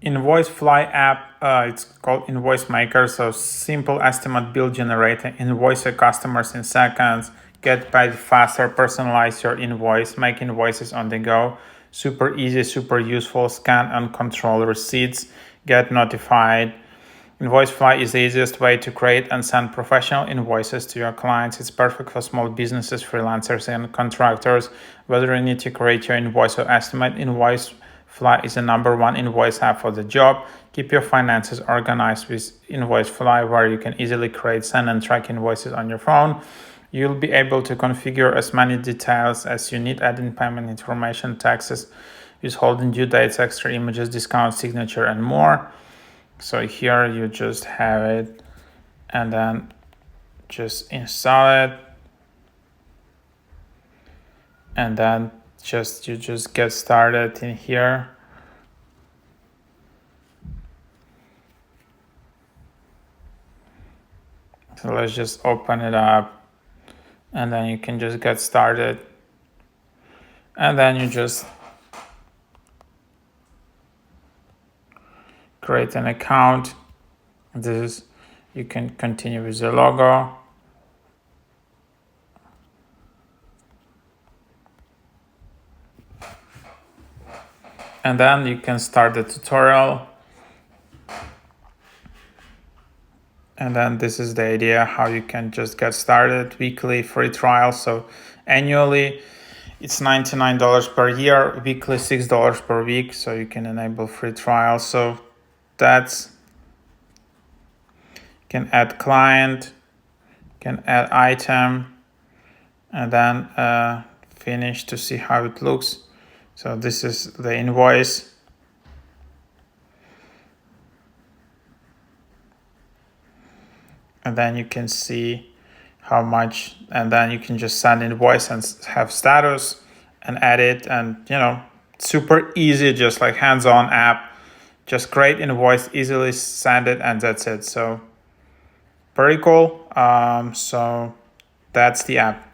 Invoice Fly app, it's called Invoice Maker. So simple estimate bill generator, invoice your customers in seconds, get paid faster, personalize your invoice, make invoices on the go. Super easy, super useful, scan and control receipts, get notified. Invoice Fly is the easiest way to create and send professional invoices to your clients. It's perfect for small businesses, freelancers, and contractors. Whether you need to create your invoice or estimate, Invoice Fly is the #1 invoice app for the job. Keep your finances organized with Invoice Fly, where you can easily create, send, and track invoices on your phone. You'll be able to configure as many details as you need, adding payment information, taxes, withholding, due dates, extra images, discount, signature, and more. So here you just have it, and then just install it, and then you just get started in here. So let's just open it up, and then you can just get started, and then you just create an account. You can continue with the logo. And then you can start the tutorial. And then this is the idea how you can just get started. Weekly free trial. So annually it's $99 per year, weekly $6 per week. So you can enable free trial. So that's, you can add client, you can add item, and then finish to see how it looks. So this is the invoice. And then you can see how much, and then you can just send invoice and have status and edit, and super easy, just like hands-on app. Just create invoice, easily send it, and that's it. So very cool. So that's the app.